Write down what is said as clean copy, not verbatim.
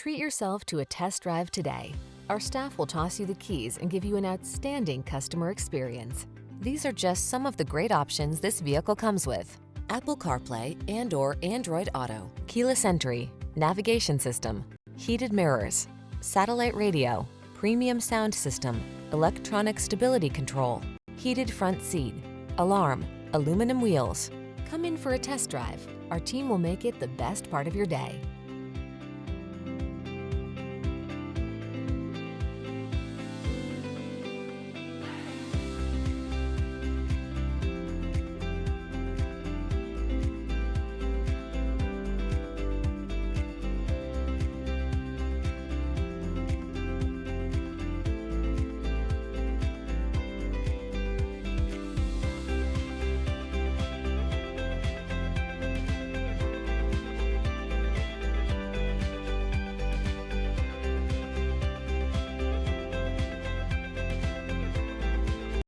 Treat yourself to a test drive today. Our staff will toss you the keys and give you an outstanding customer experience. These are just some of the great options this vehicle comes with: Apple CarPlay and/or Android Auto, keyless entry, navigation system, heated mirrors, satellite radio, premium sound system, electronic stability control, heated front seat, alarm, aluminum wheels. Come in for a test drive. Our team will make it the best part of your day.